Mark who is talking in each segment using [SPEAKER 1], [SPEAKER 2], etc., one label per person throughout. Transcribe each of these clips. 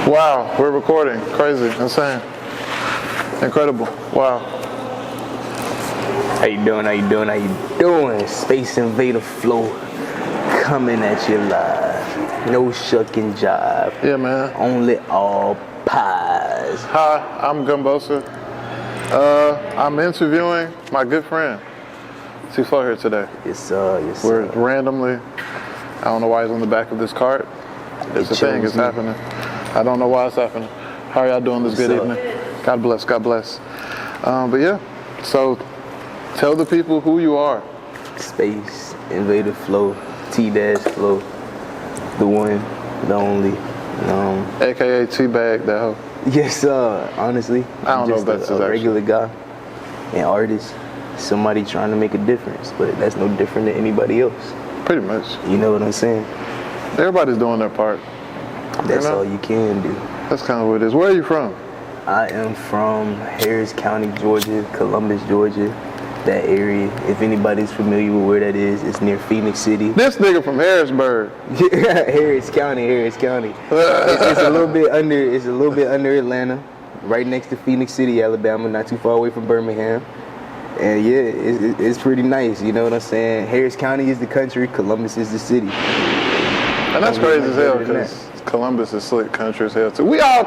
[SPEAKER 1] Wow, we're recording. Crazy, insane, incredible. Wow.
[SPEAKER 2] How you doing? How you doing? How you doing? SpaceInvaderFlo coming at you live. No shucking jive.
[SPEAKER 1] Yeah, man.
[SPEAKER 2] Only all pies.
[SPEAKER 1] Hi, I'm Gumbosa. I'm interviewing my good friend. C-Flow here today.
[SPEAKER 2] Yes, sir. Yes,
[SPEAKER 1] We're
[SPEAKER 2] sir.
[SPEAKER 1] randomly, I don't know why he's on the back of this cart. It's a thing, it's happening. I don't know why it's happening. How are y'all doing this good evening? God bless, God bless. But yeah, so tell the people who you are.
[SPEAKER 2] SpaceInvaderFlo, T-Flow, the one, the only.
[SPEAKER 1] AKA T-Bag, that hoe.
[SPEAKER 2] Yes, sir. Honestly,
[SPEAKER 1] I don't know if that's
[SPEAKER 2] a regular guy, an artist, somebody trying to make a difference, but that's no different than anybody else.
[SPEAKER 1] Pretty much.
[SPEAKER 2] You know what I'm saying?
[SPEAKER 1] Everybody's doing their part.
[SPEAKER 2] That's all you can do.
[SPEAKER 1] That's kind of what it is. Where are you from?
[SPEAKER 2] I am from Harris County, Georgia, Columbus, Georgia, that area. If anybody's familiar with where that is, it's near Phoenix City.
[SPEAKER 1] This nigga from Harrisburg.
[SPEAKER 2] Harris County. It's a little bit under Atlanta, right next to Phoenix City, Alabama, not too far away from Birmingham. And yeah, it's pretty nice. You know what I'm saying? Harris County is the country, Columbus is the city.
[SPEAKER 1] And that's crazy as hell because Columbus is slick country as hell too. We all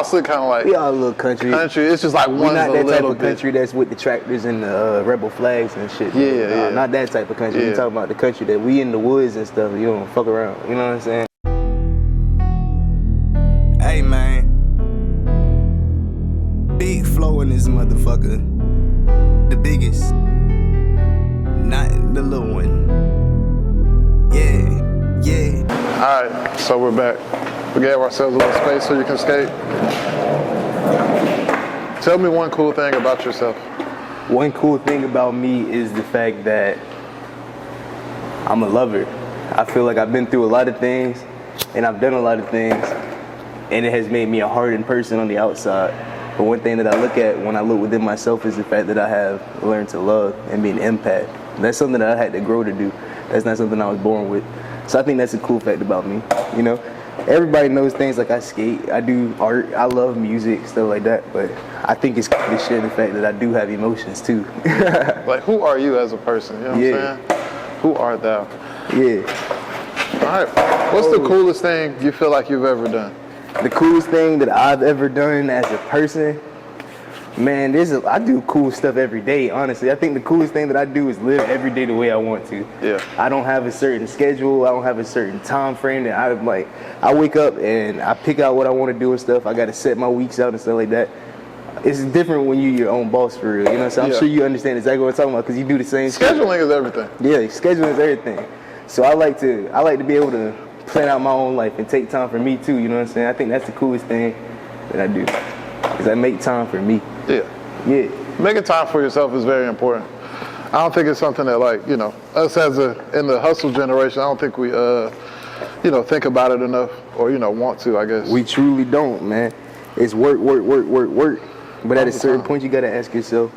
[SPEAKER 1] slick kind of like.
[SPEAKER 2] We all a little country.
[SPEAKER 1] It's just like
[SPEAKER 2] we're not that type of
[SPEAKER 1] bit.
[SPEAKER 2] country that's with the tractors and the rebel flags and shit.
[SPEAKER 1] Yeah.
[SPEAKER 2] Not that type of country.
[SPEAKER 1] Yeah.
[SPEAKER 2] We talking about the country that we in the woods and stuff. You don't fuck around. You know what I'm saying? Hey man, big flow in this motherfucker. The biggest, not the little one. Yeah.
[SPEAKER 1] Alright, so we're back. We gave ourselves a little space so you can skate. Tell me one cool thing about yourself.
[SPEAKER 2] One cool thing about me is the fact that I'm a lover. I feel like I've been through a lot of things and I've done a lot of things and it has made me a hardened person on the outside. But one thing that I look at when I look within myself is the fact that I have learned to love and be an empath. That's something that I had to grow to do. That's not something I was born with. So I think that's a cool fact about me, you know? Everybody knows things like I skate, I do art, I love music, stuff like that, but I think it's cool to share the fact that I do have emotions too.
[SPEAKER 1] Like, who are you as a person? You know what I'm saying? Who art thou?
[SPEAKER 2] Yeah.
[SPEAKER 1] All right. What's the coolest thing you feel like you've ever done?
[SPEAKER 2] The coolest thing that I've ever done as a person? Man, I do cool stuff every day, honestly. I think the coolest thing that I do is live every day the way I want to.
[SPEAKER 1] Yeah.
[SPEAKER 2] I don't have a certain schedule. I don't have a certain time frame that I wake up and I pick out what I want to do and stuff. I got to set my weeks out and stuff like that. It's different when you're your own boss for real, you know? So I'm sure you understand exactly what I'm talking about because you do the same shit.
[SPEAKER 1] Scheduling is everything.
[SPEAKER 2] Yeah, scheduling is everything. So I like to be able to plan out my own life and take time for me too, you know what I'm saying? I think that's the coolest thing that I do, is I make time for me. Yeah.
[SPEAKER 1] Making time for yourself is very important. I don't think it's something that, like, you know, us in the hustle generation, I don't think we, think about it enough or, want to, I guess.
[SPEAKER 2] We truly don't, man. It's work. But at a certain point, you got to ask yourself,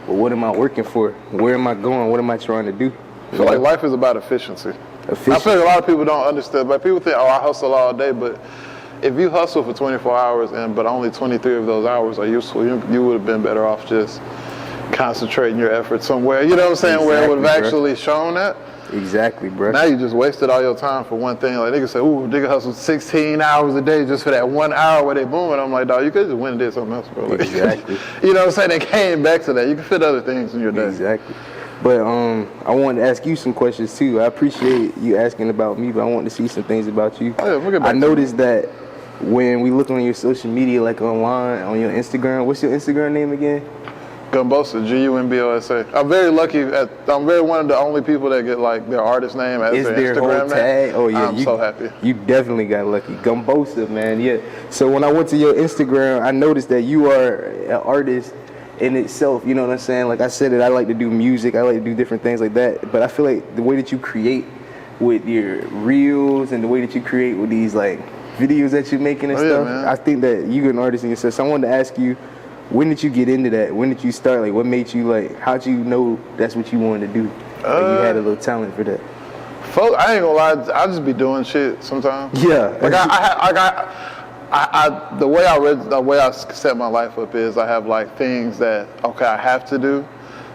[SPEAKER 2] well, what am I working for? Where am I going? What am I trying to do?
[SPEAKER 1] I feel like life is about efficiency. I feel like a lot of people don't understand, but people think, I hustle all day, but if you hustle for 24 hours but only 23 of those hours are useful, you would have been better off just concentrating your efforts somewhere, you know what I'm saying,
[SPEAKER 2] exactly,
[SPEAKER 1] where it would have actually shown that.
[SPEAKER 2] Exactly, bro.
[SPEAKER 1] Now you just wasted all your time for one thing. Like, niggas say, ooh, nigga hustle 16 hours a day just for that 1 hour where they booming. I'm like, dog, you could just went and did something else, bro. Like,
[SPEAKER 2] exactly.
[SPEAKER 1] You know what I'm saying? They came back to that. You can fit other things in your day.
[SPEAKER 2] Exactly. But I wanted to ask you some questions too. I appreciate you asking about me, but I want to see some things about you.
[SPEAKER 1] Oh, yeah, we'll get back
[SPEAKER 2] I noticed that when we look on your social media, like online, on your Instagram, what's your Instagram name again?
[SPEAKER 1] Gumbosa, Gumbosa. I'm very lucky. I'm very one of the only people that get like their artist name as their Instagram
[SPEAKER 2] whole tag?
[SPEAKER 1] name.
[SPEAKER 2] Oh yeah,
[SPEAKER 1] I'm so happy.
[SPEAKER 2] You definitely got lucky. Gumbosa, man. Yeah. So when I went to your Instagram, I noticed that you are an artist in itself. You know what I'm saying? Like I said, I like to do music. I like to do different things like that. But I feel like the way that you create with your reels and the way that you create with these like videos that you're making and stuff,
[SPEAKER 1] man.
[SPEAKER 2] I think that you're an artist in yourself. So I wanted to ask you, when did you get into that? When did you start? Like, what made you like? How'd you know that's what you wanted to do? Like, you had a little talent for that.
[SPEAKER 1] Folks, I ain't gonna lie, I just be doing shit sometimes.
[SPEAKER 2] Yeah.
[SPEAKER 1] Like the way I set my life up is I have like things that I have to do,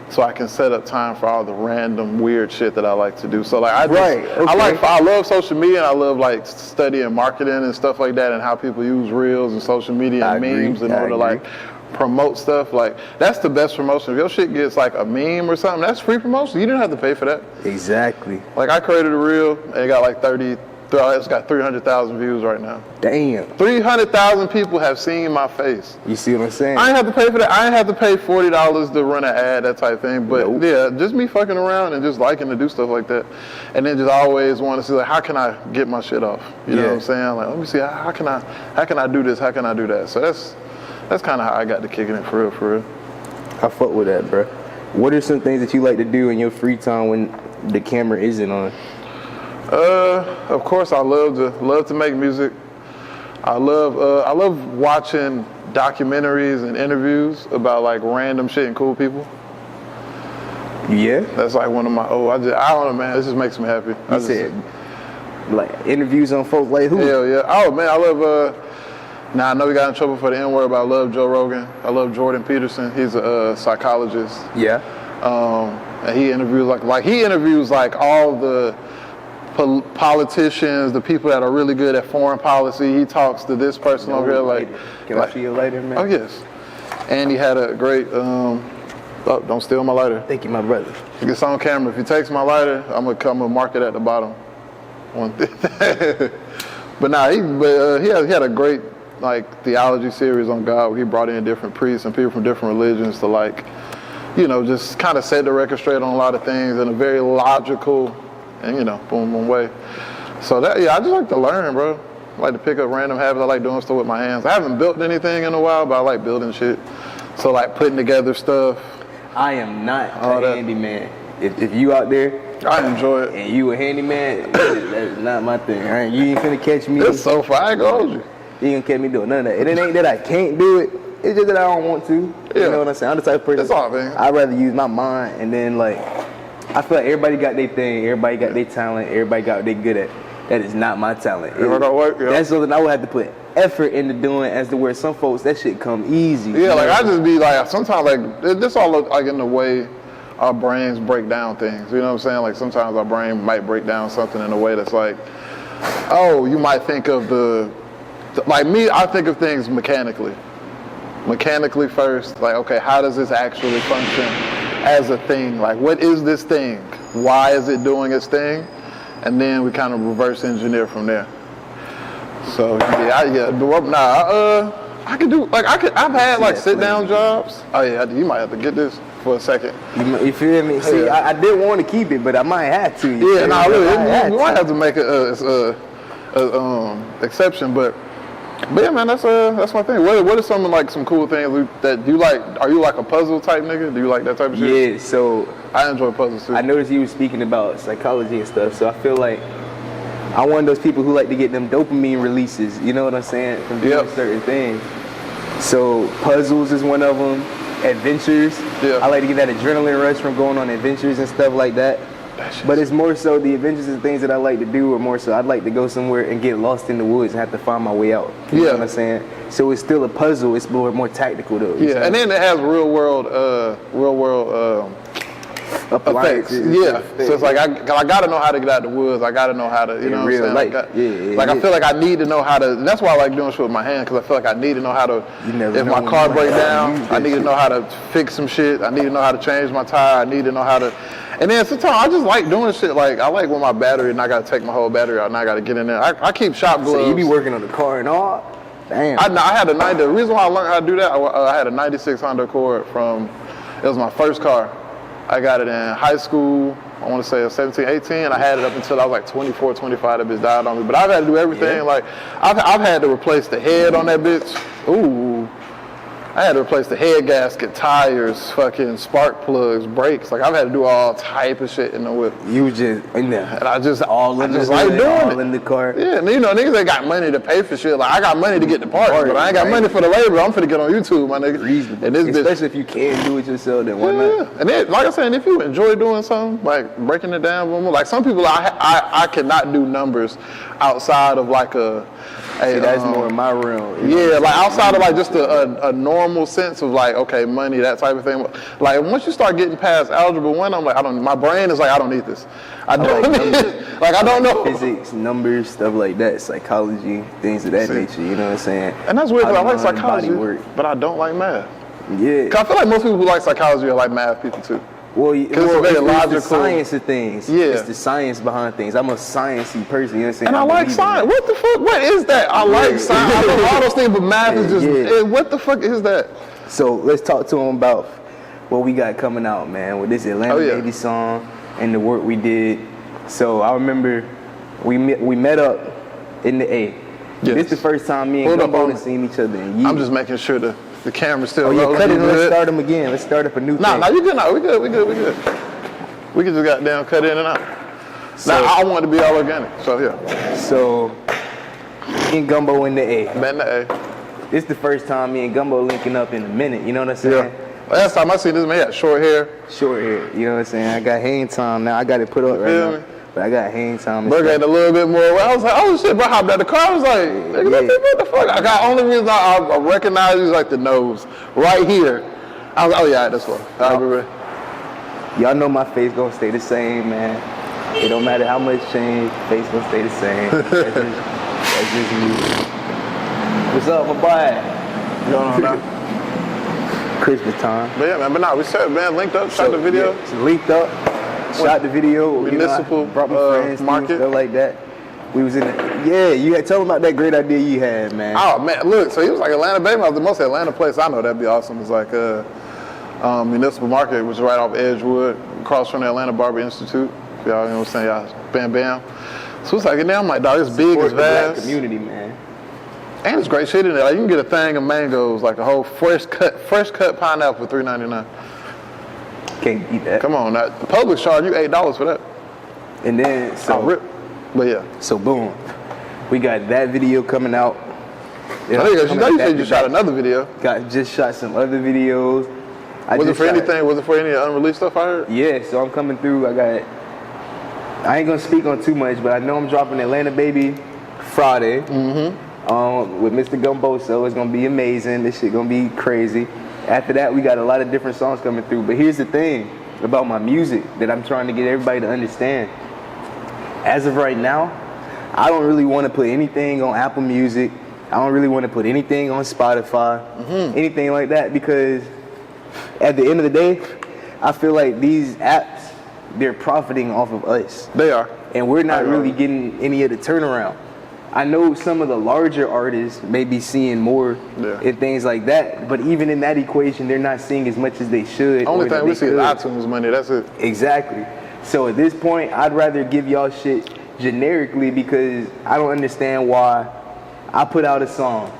[SPEAKER 1] so I can set up time for all the random weird shit that I like to do. So like I love social media, and I love like studying marketing and stuff like that, and how people use reels and social media and memes in order to like promote stuff. Like that's the best promotion. If your shit gets like a meme or something, that's free promotion. You didn't have to pay for that.
[SPEAKER 2] Exactly.
[SPEAKER 1] Like I created a reel and it got like it's got 300,000 views right now.
[SPEAKER 2] Damn.
[SPEAKER 1] 300,000 people have seen my face.
[SPEAKER 2] You see what I'm saying?
[SPEAKER 1] I ain't have to pay for that. I ain't have to pay $40 to run an ad, that type thing. But yeah, just me fucking around and just liking to do stuff like that. And then just always want to see like, how can I get my shit off? You know what I'm saying? Like, let me see, how can I do this? How can I do that? So that's kind of how I got to kicking it for real.
[SPEAKER 2] I fuck with that, bro. What are some things that you like to do in your free time when the camera isn't on?
[SPEAKER 1] Of course, I love to make music. I love watching documentaries and interviews about like random shit and cool people.
[SPEAKER 2] Yeah,
[SPEAKER 1] that's like one of my. I don't know, man. This just makes me happy.
[SPEAKER 2] You said like interviews on folks like who?
[SPEAKER 1] Hell yeah. Oh man, I love. Now I know we got in trouble for the N-word, but I love Joe Rogan. I love Jordan Peterson. He's a psychologist.
[SPEAKER 2] Yeah.
[SPEAKER 1] And he interviews like all the politicians, the people that are really good at foreign policy. He talks to this person over here like.
[SPEAKER 2] Can I see you later, man?
[SPEAKER 1] Oh yes. And he had a great. Don't steal my lighter.
[SPEAKER 2] Thank you, my brother.
[SPEAKER 1] It's on camera. If he takes my lighter, I'm gonna mark it at the bottom. But nah, he had a great like theology series on God where he brought in different priests and people from different religions to like, just kind of set the record straight on a lot of things in a very logical and boom way. So I just like to learn, bro. I like to pick up random habits. I like doing stuff with my hands. I haven't built anything in a while, but I like building shit. So like putting together stuff.
[SPEAKER 2] I am not a handyman. If you out there,
[SPEAKER 1] I enjoy it.
[SPEAKER 2] And you a handyman, that is not my thing. Right? You ain't finna catch me.
[SPEAKER 1] It's so far. I ain't gonna hold you.
[SPEAKER 2] You ain't gonna catch me doing none of that. And it ain't that I can't do it. It's just that I don't want to.
[SPEAKER 1] Yeah.
[SPEAKER 2] You know what I'm saying? I'm the type of person.
[SPEAKER 1] That's all, man.
[SPEAKER 2] I'd rather use my mind, and then like, I feel like everybody got their thing. Everybody got their talent. Everybody got what they good at. That is not my talent. That's something I would have to put effort into doing, as to where some folks that shit come easy.
[SPEAKER 1] Yeah, like I just be like, sometimes like this all look like in the way our brains break down things. You know what I'm saying? Like sometimes our brain might break down something in a way that's like, oh, you might think of like me, I think of things mechanically first. Like, okay, how does this actually function as a thing? Like, what is this thing? Why is it doing its thing? And then we kind of reverse engineer from there. So I can do like I've had like sit down jobs. Oh yeah, you might have to get this for a second.
[SPEAKER 2] You feel me? See, I did want to keep it, but I might have to.
[SPEAKER 1] Yeah, we might have to make a exception, but yeah, man, that's my thing. What are some cool things that you like? Are you like a puzzle type nigga? Do you like that type of shit?
[SPEAKER 2] Yeah, so
[SPEAKER 1] I enjoy puzzles too.
[SPEAKER 2] I noticed you were speaking about psychology and stuff, so I feel like I'm one of those people who like to get them dopamine releases, you know what I'm saying, from doing certain things. So puzzles is one of them, adventures. Yeah. I like to get that adrenaline rush from going on adventures and stuff like that. But it's more so the adventures and things that I like to do, or more so I'd like to go somewhere and get lost in the woods and have to find my way out. You know what I'm saying? So it's still a puzzle. It's more tactical though.
[SPEAKER 1] Yeah, and then it has real world effects. Yeah. So it's like I gotta know how to get out the woods. I gotta know how to, you know what I'm saying? I feel like I need to know how to. That's why I like doing shit with my hands, because I feel like I need to know how to. If my car breaks down, I need to know how to fix some shit. I need to know how to change my tire. I need to know how to. And then sometimes I just like doing shit. Like I like when my battery, and I gotta take my whole battery out, and I gotta get in there. I keep shop gloves.
[SPEAKER 2] So you be working on the car and all? Damn.
[SPEAKER 1] I had the reason why I learned how to do that. I had a '96 Honda Accord from. It was my first car. I got it in high school, I want to say 17, 18, and I had it up until I was like 24, 25, that bitch died on me. But I've had to do everything, like, I've had to replace the head on that bitch. Ooh. I had to replace the head gasket, tires, fucking spark plugs, brakes. Like, I've had to do all type of shit in the whip.
[SPEAKER 2] You just in there.
[SPEAKER 1] And I just
[SPEAKER 2] like doing all in the car.
[SPEAKER 1] Yeah, and niggas ain't got money to pay for shit. Like, I got money to get the parts, but I ain't got money for the labor. I'm finna get on YouTube, my nigga.
[SPEAKER 2] Reasonable. And this especially if you can't do it yourself, then why not?
[SPEAKER 1] Yeah, and then, like I said, if you enjoy doing something, like breaking it down, like some people, I cannot do numbers outside of like Hey,
[SPEAKER 2] see, that's more in my realm.
[SPEAKER 1] Yeah, like outside of like just a normal sense of like, okay, money, that type of thing. Like once you start getting past algebra 1, I'm like, my brain is like, I don't need this. I don't need this. Like I don't know.
[SPEAKER 2] Physics, numbers, stuff like that, psychology, things of that nature, you know what I'm saying?
[SPEAKER 1] And that's weird because I like psychology,
[SPEAKER 2] work.
[SPEAKER 1] but I don't like math.
[SPEAKER 2] Yeah.
[SPEAKER 1] Cause I feel like most people who like psychology are like math people too.
[SPEAKER 2] Well,
[SPEAKER 1] it's very logical.
[SPEAKER 2] It's the science of things.
[SPEAKER 1] Yeah.
[SPEAKER 2] It's the science behind things. I'm a sciencey person, you know what I'm saying?
[SPEAKER 1] And I like science. What the fuck? What is that? I like science. I know all those things, but math is just, what the fuck is that?
[SPEAKER 2] So let's talk to him about what we got coming out, man, with this Atlanta Baby song and the work we did. So I remember we met up in the A. Yes. This is the first time me and Gumbo have seen each other in years.
[SPEAKER 1] I'm just making sure the camera's still rolling.
[SPEAKER 2] Oh, yeah, cut it. Let's start them again. Let's start up a new thing.
[SPEAKER 1] Nah, you good now. We good. We can just goddamn cut in and out. So, now, I want it to be all organic, so yeah.
[SPEAKER 2] So, me and Gumbo in the A.
[SPEAKER 1] Man, the A.
[SPEAKER 2] This is the first time me and Gumbo linking up in a minute, you know what I'm saying?
[SPEAKER 1] Yeah. Last time I seen this man, he had short hair.
[SPEAKER 2] Short hair, you know what I'm saying? I got hang time now. I got it put up right now. But I got hang time.
[SPEAKER 1] Bro got a little bit more. I was like, oh shit, bro, hopped out the car. I was like, what the fuck? I got only reason I recognize is like the nose right here. I was like, oh yeah, that's what.
[SPEAKER 2] Y'all know my face gonna stay the same, man. It don't matter how much change, face gonna stay the same. That's just me. What's up, my boy?
[SPEAKER 1] What's going on now?
[SPEAKER 2] Christmas time.
[SPEAKER 1] But yeah, man, but nah, we said, man, linked up, shot the video.
[SPEAKER 2] Yeah, linked up. Shot the video,
[SPEAKER 1] municipal
[SPEAKER 2] brought my friends
[SPEAKER 1] market,
[SPEAKER 2] stuff like that. We was in it. Yeah, you had tell them about that great idea you had, man.
[SPEAKER 1] Oh man, look, so he was like Atlanta Baby. The most Atlanta place I know that'd be awesome is like municipal market, which is right off Edgewood, across from the Atlanta Barber Institute. Y'all, you know what I'm saying? Y'all, bam, bam. So it's like, and then I'm like, dog, it's big, it's vast.
[SPEAKER 2] Black community, man.
[SPEAKER 1] And it's great shit in there. Like you can get a thing of mangoes, like a whole fresh cut pineapple for $3.99.
[SPEAKER 2] Can't eat that.
[SPEAKER 1] Come on, now the public charge you $8 for that.
[SPEAKER 2] And then
[SPEAKER 1] but yeah.
[SPEAKER 2] So boom, we got that video coming out.
[SPEAKER 1] You said you shot another video.
[SPEAKER 2] Just shot some other videos.
[SPEAKER 1] Was it for anything? Was it for any unreleased stuff I heard?
[SPEAKER 2] Yeah, so I'm coming through. I ain't gonna speak on too much, but I know I'm dropping Atlanta Baby Friday. With Mr. Gumbo, so it's gonna be amazing. This shit gonna be crazy. After that, we got a lot of different songs coming through. But here's the thing about my music that I'm trying to get everybody to understand. As of right now, I don't really want to put anything on Apple Music. I don't really want to put anything on Spotify, anything like that, because at the end of the day, I feel like these apps, they're profiting off of us.
[SPEAKER 1] They are.
[SPEAKER 2] And we're not really getting any of the turnaround. I know some of the larger artists may be seeing more and things like that, but even in that equation, they're not seeing as much as they should.
[SPEAKER 1] Only thing we see is iTunes money, that's it.
[SPEAKER 2] Exactly. So at this point, I'd rather give y'all shit generically because I don't understand why I put out a song.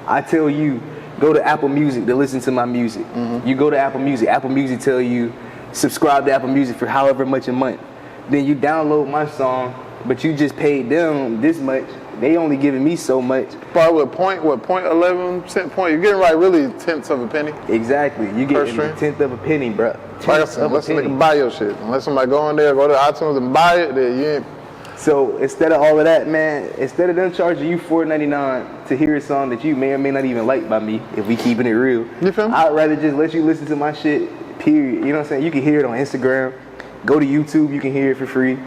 [SPEAKER 2] I tell you, go to Apple Music to listen to my music. You go to Apple Music tell you, subscribe to Apple Music for however much a month. Then you download my song, but you just paid them this much. They only giving me so much.
[SPEAKER 1] Probably what 0.11 cent point? You're getting right really tenths of a penny.
[SPEAKER 2] Exactly. You getting a tenth of a penny, bro.
[SPEAKER 1] Like I said, unless somebody can buy your shit. Unless somebody go in there, go to iTunes and buy it, then you ain't.
[SPEAKER 2] So instead of all of that, man, instead of them charging you $4.99 to hear a song that you may or may not even like by me, if we keeping it real,
[SPEAKER 1] you feel me?
[SPEAKER 2] I'd rather just let you listen to my shit, period. You know what I'm saying? You can hear it on Instagram. Go to YouTube, you can hear it for free.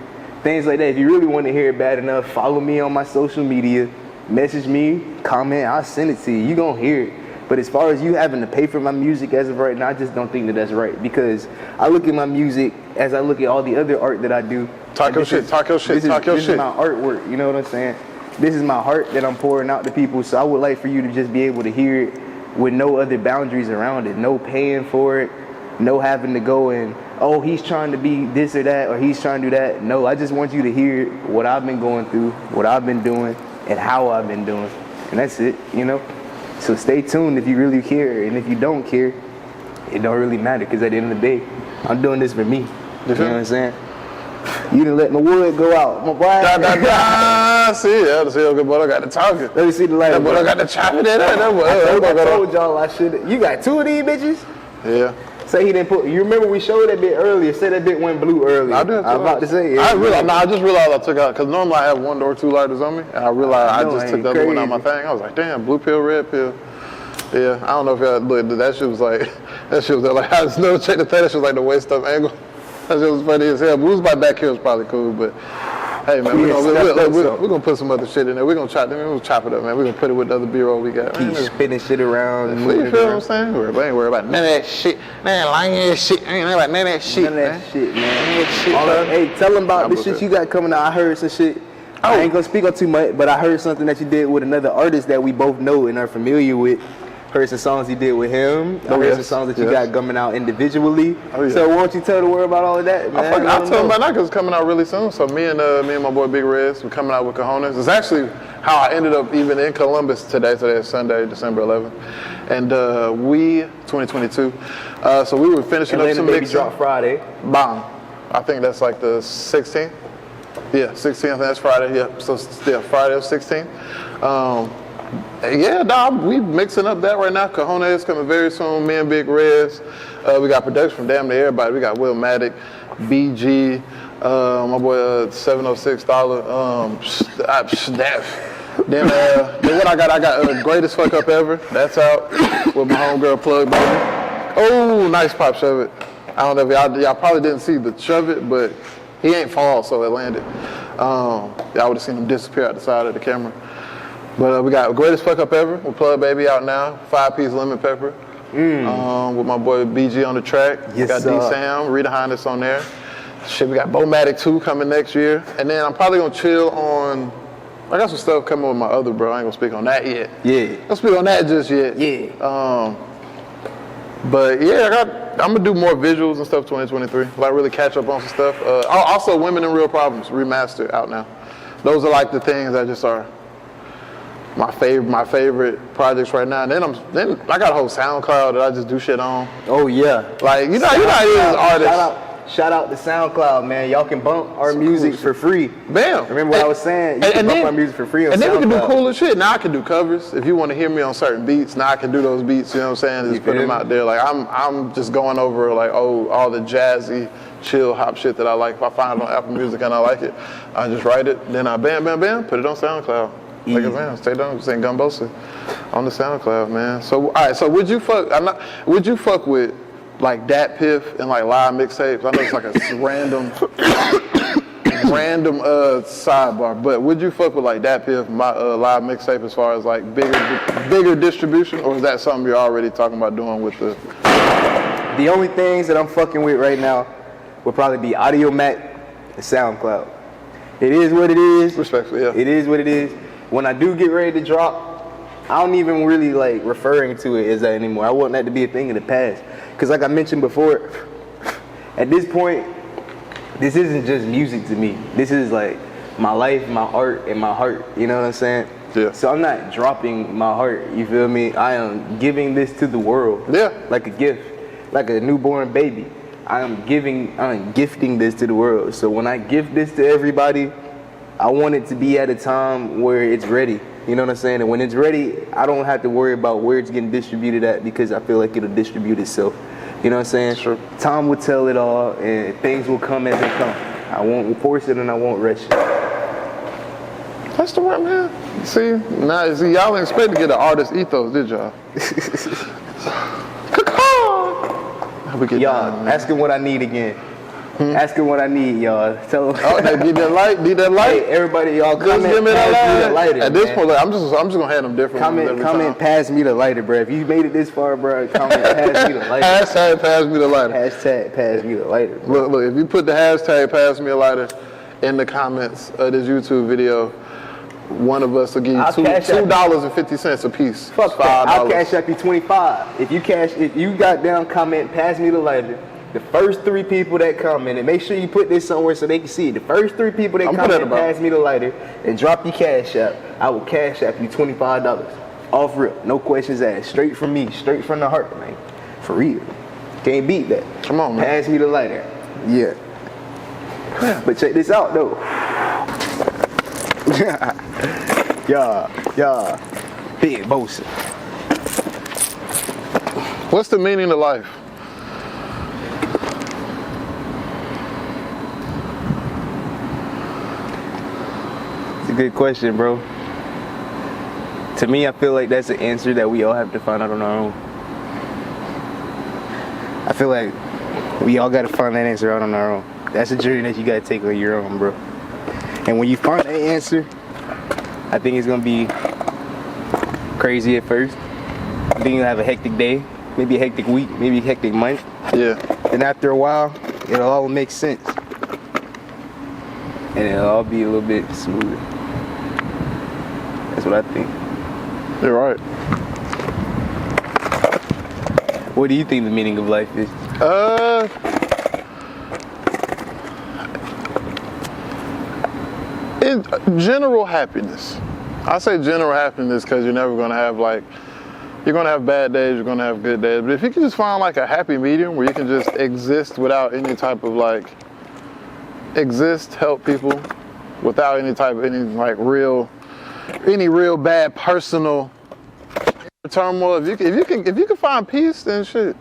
[SPEAKER 2] Things like that. If you really want to hear it bad enough, follow me on my social media, message me, comment, I'll send it to you. You gonna hear it. But as far as you having to pay for my music as of right now, I just don't think that that's right, because I look at my music as I look at all the other art that I do.
[SPEAKER 1] Talk your shit.
[SPEAKER 2] This is my artwork, you know what I'm saying? This is my heart that I'm pouring out to people, so I would like for you to just be able to hear it with no other boundaries around it, no paying for it, no having to go and, oh, he's trying to be this or that, or he's trying to do that. No, I just want you to hear what I've been going through, what I've been doing, and how I've been doing. And that's it, you know? So stay tuned if you really care, and if you don't care, it don't really matter, because at the end of the day, I'm doing this for me. You know what I'm saying? You done let my wood go out, my boy.
[SPEAKER 1] See, good boy, I got the talking.
[SPEAKER 2] Let me see the light.
[SPEAKER 1] That boy, I got the chopping in there.
[SPEAKER 2] I told y'all I should. You got two of these bitches?
[SPEAKER 1] Yeah.
[SPEAKER 2] Say he didn't put. You remember we showed that bit earlier. Say that bit went blue earlier.
[SPEAKER 1] I did.
[SPEAKER 2] I was about to say. Yeah,
[SPEAKER 1] I just realized I took out because normally I have 1 or 2 lighters on me, and I realized I just took the other one out of my thing. I was like, damn, blue pill, red pill. Yeah, I don't know if y'all look. That shit was like, I just never checked the thing. That shit was like the waist up angle. That shit was funny as hell. But who's my back here was probably cool, but. Hey man, we're gonna put some other shit in there. We're gonna chop it up, man. We're gonna put it with the other B-roll we got.
[SPEAKER 2] Keep spinning shit around.
[SPEAKER 1] You feel what I'm saying? We ain't worried about none of that shit. Man, lying ass shit. I ain't worried about none of that shit.
[SPEAKER 2] None of that shit, man. Hey, tell them about the shit you got coming out. I heard some shit. I ain't gonna speak on too much, but I heard something that you did with another artist that we both know and are familiar with. Heard some songs you did with him. I heard some songs that you got coming out individually. So why don't you tell the world about all of that, man?
[SPEAKER 1] I told him about that because it's coming out really soon. So me and my boy Big Reds, we're coming out with Cojones. It's actually how I ended up even in Columbus today. Today is Sunday, December 11th. And 2022. So we were finishing up some mixing.
[SPEAKER 2] Drop Friday.
[SPEAKER 1] Bomb. I think that's like the 16th. Yeah, 16th, I think that's Friday. Yeah, so yeah, Friday of 16th. Yeah, dog, we mixing up that right now. Cojones coming very soon. Me and Big Reds. We got production from damn near everybody. We got Will Matic, BG, my boy $706. Then what I got Greatest Fuck Up Ever. That's out with my homegirl Plug Baby. Oh, nice pop shove it. I don't know if y'all probably didn't see the shove it, but he ain't fall, so it landed. Y'all would have seen him disappear out the side of the camera. But we got Greatest Fuck Up Ever with Plug Baby out now. 5-piece lemon pepper. With my boy BG on the track.
[SPEAKER 2] Yes,
[SPEAKER 1] we got D-Sam, Rita Highness on there. Shit, we got Bomatic 2 coming next year. And then I'm probably gonna chill on, I got some stuff coming with my other bro. I ain't gonna speak on that yet.
[SPEAKER 2] Yeah.
[SPEAKER 1] Don't speak on that just yet.
[SPEAKER 2] Yeah.
[SPEAKER 1] But yeah, I'm gonna do more visuals and stuff 2023. Like really catch up on some stuff. Also Women in Real Problems, remastered out now. Those are like the things that just are my favorite projects right now. And then I got a whole SoundCloud that I just do shit on.
[SPEAKER 2] Oh yeah.
[SPEAKER 1] Like you know as artists.
[SPEAKER 2] Shout out to SoundCloud, man. Y'all can bump our music for free.
[SPEAKER 1] Bam.
[SPEAKER 2] Remember what I was saying? You can bump our music for free on SoundCloud.
[SPEAKER 1] And then we can do cooler shit. Now I can do covers. If you want to hear me on certain beats, now I can do those beats, you know what I'm saying? Just put them out there. Like I'm just going over like all the jazzy, chill hop shit that I like. If I find it on Apple Music and I like it, I just write it, then I bam, put it on SoundCloud. Like a man, stay down, saying Gumbosa on the SoundCloud, man. So all right, so would you fuck with like Dat Piff and like live mixtapes? I know it's like a random sidebar, but would you fuck with like Dat Piff live mixtape as far as like bigger distribution, or is that something you're already talking about doing with the?
[SPEAKER 2] The only things that I'm fucking with right now would probably be Audio Mac and SoundCloud. It is what it is.
[SPEAKER 1] Respectfully, yeah.
[SPEAKER 2] It is what it is. When I do get ready to drop, I don't even really like referring to it as that anymore. I want that to be a thing of the past. Because like I mentioned before, at this point, this isn't just music to me. This is like my life, my art, and my heart. You know what I'm saying?
[SPEAKER 1] Yeah.
[SPEAKER 2] So I'm not dropping my heart, you feel me? I am giving this to the world.
[SPEAKER 1] Yeah.
[SPEAKER 2] Like a gift, like a newborn baby. I'm gifting this to the world. So when I gift this to everybody, I want it to be at a time where it's ready. You know what I'm saying? And when it's ready, I don't have to worry about where it's getting distributed at because I feel like it'll distribute itself. You know what I'm saying?
[SPEAKER 1] Sure.
[SPEAKER 2] Time will tell it all and things will come as they come. I won't force it and I won't rush it.
[SPEAKER 1] That's the word, man. See, y'all didn't expect to get an artist ethos, did y'all?
[SPEAKER 2] Y'all, asking what I need again. Asking what I need, y'all. Tell them.
[SPEAKER 1] Oh, need that light?
[SPEAKER 2] Hey, everybody, y'all comment,
[SPEAKER 1] give me
[SPEAKER 2] the lighter.
[SPEAKER 1] At this point, like, I'm just gonna have them different.
[SPEAKER 2] Comment, pass me the lighter, bro. If you made it this far, bro, comment, pass me the lighter.
[SPEAKER 1] Hashtag pass me the lighter.
[SPEAKER 2] Hashtag pass me the lighter. Bro.
[SPEAKER 1] Look, if you put the hashtag pass me a lighter in the comments of this YouTube video, one of us will give you $2.50 a piece.
[SPEAKER 2] Fuck that. I'll cash up you 25. If you got down comment, pass me the lighter. The first 3 people that comment, and make sure you put this somewhere so they can see it. The first 3 people that comment, pass me the lighter, and drop your cash app. I will cash app you $25. Off rip, no questions asked. Straight from me, straight from the heart, man. For real. Can't beat that.
[SPEAKER 1] Come on, man.
[SPEAKER 2] Pass me the lighter. Yeah. But check this out, though. Yeah. Big Bosa.
[SPEAKER 1] What's the meaning of life?
[SPEAKER 2] good question, bro. To me, I feel like that's an answer that we all have to find out on our own. I feel like we all got to find that answer out on our own. That's a journey that you got to take on your own, bro. And when you find that answer, I think it's going to be crazy at first. I think you'll have a hectic day, maybe a hectic week, maybe a hectic month.
[SPEAKER 1] Yeah.
[SPEAKER 2] And after a while, it'll all make sense. And it'll all be a little bit smoother. That's what I think.
[SPEAKER 1] You're right.
[SPEAKER 2] What do you think the meaning of life is?
[SPEAKER 1] In general happiness. I say general happiness because you're never gonna have you're gonna have bad days, you're gonna have good days. But if you can just find like a happy medium where you can just exist without any type of help people without any real bad personal turmoil. If you can find peace, then shit.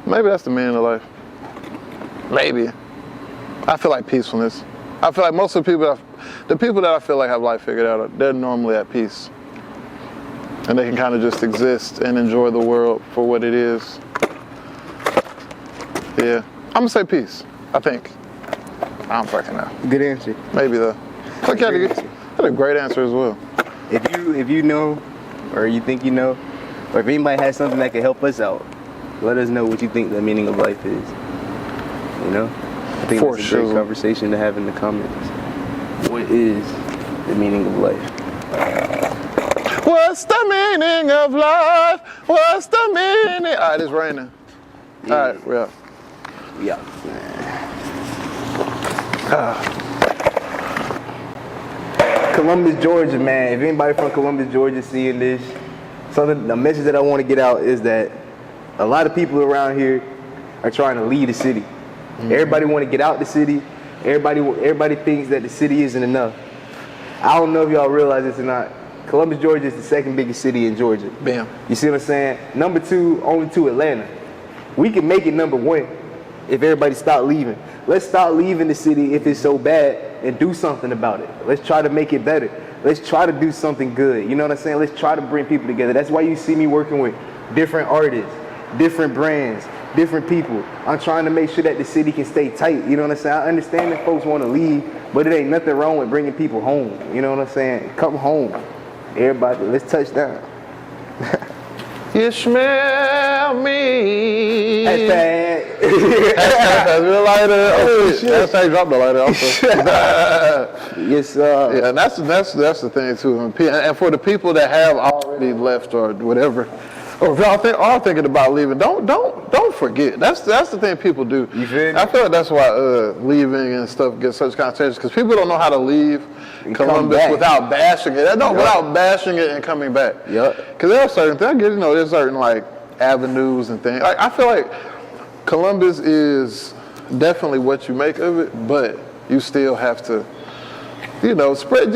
[SPEAKER 1] Maybe that's the meaning of life. Maybe. I feel like peacefulness. I feel like most of the people that I feel like have life figured out, they're normally at peace. And they can kind of just exist and enjoy the world for what it is. Yeah. I'm gonna say peace, I think. I don't fucking know.
[SPEAKER 2] Good answer.
[SPEAKER 1] Maybe though. I had a great answer as well.
[SPEAKER 2] If you know, or you think you know, or if anybody has something that can help us out, let us know what you think the meaning of life is. You know? I think
[SPEAKER 1] For
[SPEAKER 2] that's a
[SPEAKER 1] sure.
[SPEAKER 2] great conversation to have in the comments. What is the meaning of life?
[SPEAKER 1] What's the meaning of life? What's the meaning? All right, it's raining.
[SPEAKER 2] Yeah.
[SPEAKER 1] All right, we're up.
[SPEAKER 2] Yeah. Columbus, Georgia, man. If anybody from Columbus, Georgia seeing this, the message that I want to get out is that a lot of people around here are trying to leave the city. Mm-hmm. Everybody want to get out the city. Everybody thinks that the city isn't enough. I don't know if y'all realize this or not. Columbus, Georgia is the second biggest city in Georgia.
[SPEAKER 1] Bam.
[SPEAKER 2] You see what I'm saying? Number 2, only to Atlanta. We can make it number 1 if everybody stop leaving. Let's stop leaving the city if it's so bad and do something about it. Let's try to make it better. Let's try to do something good. You know what I'm saying? Let's try to bring people together. That's why you see me working with different artists, different brands, different people. I'm trying to make sure that the city can stay tight. You know what I'm saying? I understand that folks want to leave, but it ain't nothing wrong with bringing people home. You know what I'm saying? Come home. Everybody, let's touch down.
[SPEAKER 1] You smell me.
[SPEAKER 2] Hashtag.
[SPEAKER 1] Real lighter. Oh shit. Hashtag drop the lighter also.
[SPEAKER 2] Yes, sir.
[SPEAKER 1] Yeah, and that's the thing too. And for the people that have already left or whatever, or if y'all are thinking about leaving, don't forget. That's the thing people do.
[SPEAKER 2] You feel me?
[SPEAKER 1] I feel like that's why leaving and stuff gets such connotations because people don't know how to leave
[SPEAKER 2] and
[SPEAKER 1] Columbus without bashing it. No, without bashing it and coming back.
[SPEAKER 2] Yep.
[SPEAKER 1] Because there are certain things. There's certain avenues and things. I feel like Columbus is definitely what you make of it, but you still have to, spread.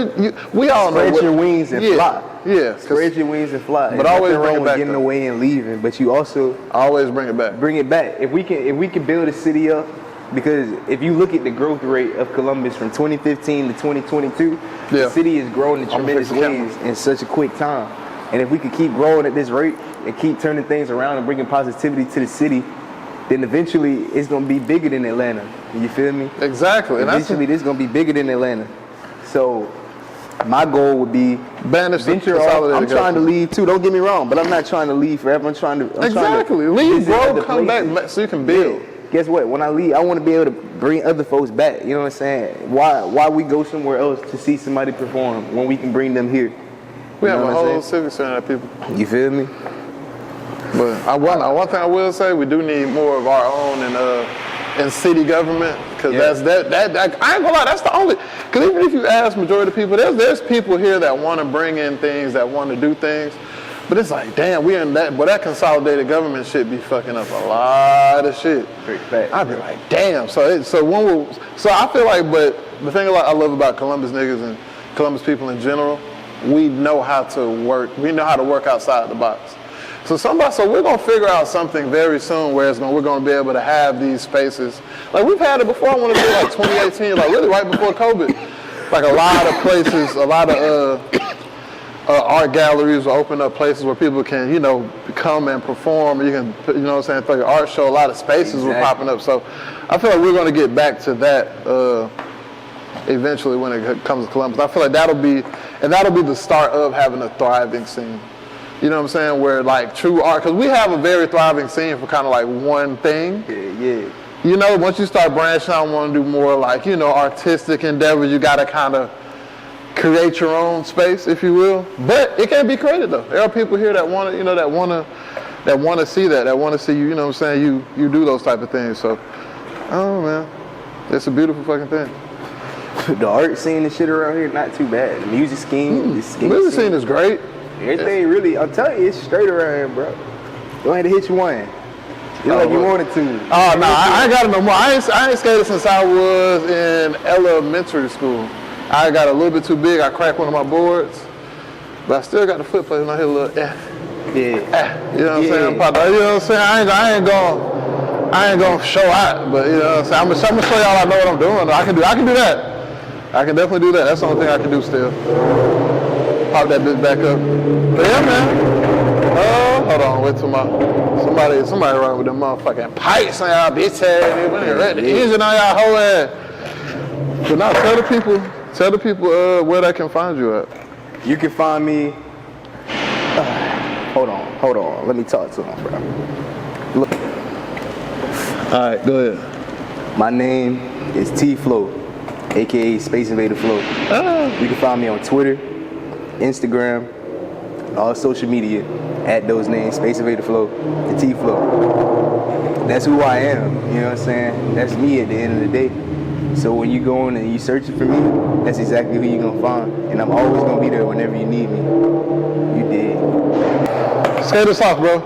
[SPEAKER 1] We all know
[SPEAKER 2] Spread your wings and fly.
[SPEAKER 1] Yeah.
[SPEAKER 2] Spread your wings and fly.
[SPEAKER 1] But always bring it back.
[SPEAKER 2] Getting away and leaving, but you also
[SPEAKER 1] always bring it back.
[SPEAKER 2] Bring it back. If we can build a city up, because if you look at the growth rate of Columbus from 2015 to 2022, the city has grown in tremendous ways in such a quick time. And if we could keep growing at this rate and keep turning things around and bringing positivity to the city, then eventually it's gonna be bigger than Atlanta. You feel me?
[SPEAKER 1] Exactly.
[SPEAKER 2] Eventually, this is gonna be bigger than Atlanta. So my goal would be venture off. I'm trying to leave too. Don't get me wrong, but I'm not trying to leave forever. I'm trying to
[SPEAKER 1] leave, bro. Come back so you can build.
[SPEAKER 2] Yeah. Guess what? When I leave, I want to be able to bring other folks back. You know what I'm saying? Why we go somewhere else to see somebody perform when we can bring them here?
[SPEAKER 1] We have a whole civic center of people.
[SPEAKER 2] You feel me?
[SPEAKER 1] But one thing I will say, we do need more of our own in city government, because that I ain't gonna lie, that's the only, because even if you ask majority of people, there's people here that want to bring in things, that want to do things, but it's like, damn, we in that, but that consolidated government shit be fucking up a lot of shit. I'd be like, damn. So I feel like, but the thing I love about Columbus niggas and Columbus people in general, we know how to work. We know how to work outside the box. So we're gonna figure out something very soon where we're gonna be able to have these spaces. Like we've had it before. I want to say 2018, really right before COVID. like a lot of places, a lot of art galleries will open up places where people can, you know, come and perform. You can, you know what I'm saying, for your art show. A lot of spaces were popping up. So I feel like we're going to get back to that eventually when it comes to Columbus. I feel like that'll be the start of having a thriving scene. You know what I'm saying? Where like true art, because we have a very thriving scene for kind of like one thing.
[SPEAKER 2] Yeah.
[SPEAKER 1] You know, once you start branching out and want to do more like, you know, artistic endeavors, you got to kind of create your own space, if you will. But it can be created though. There are people here that want to, you know, that want to see that want to see you, you know what I'm saying, you do those type of things. So, I don't know, man. It's a beautiful fucking thing.
[SPEAKER 2] The art scene and shit around here, not too bad. The music scene,
[SPEAKER 1] the music scene is great.
[SPEAKER 2] Everything really, I'm telling you, it's straight around here, bro. Go ahead and hit you one. You like you wanted to.
[SPEAKER 1] Oh, no, I ain't got it no more. I ain't skated since I was in elementary school. I got a little bit too big. I cracked one of my boards. But I still got the foot plate when I hit a little
[SPEAKER 2] Yeah.
[SPEAKER 1] You know what I'm saying? You know what I'm saying? I ain't gonna show out, but you know what I'm saying? I'm gonna show y'all I know what I'm doing. I can do that. I can definitely do that. That's the only thing I can do still. Pop that bitch back up. But yeah, man. Hold on, wait till somebody run with them motherfucking pipes on y'all bitch ass. The engine on y'all whole ass. But now tell the people where they can find you at.
[SPEAKER 2] You can find me. Hold on. Let me talk to him, bro. Look.
[SPEAKER 1] All right, go ahead.
[SPEAKER 2] My name is T-Flow, aka SpaceInvaderFlo. You can find me on Twitter, Instagram, all social media at those names, SpaceInvaderFlo and T-Flow. That's who I am, you know what I'm saying? That's me at the end of the day. So when you go on and you searching for me, that's exactly who you're gonna find. And I'm always gonna be there whenever you need me. You dig?
[SPEAKER 1] Skate us off, bro.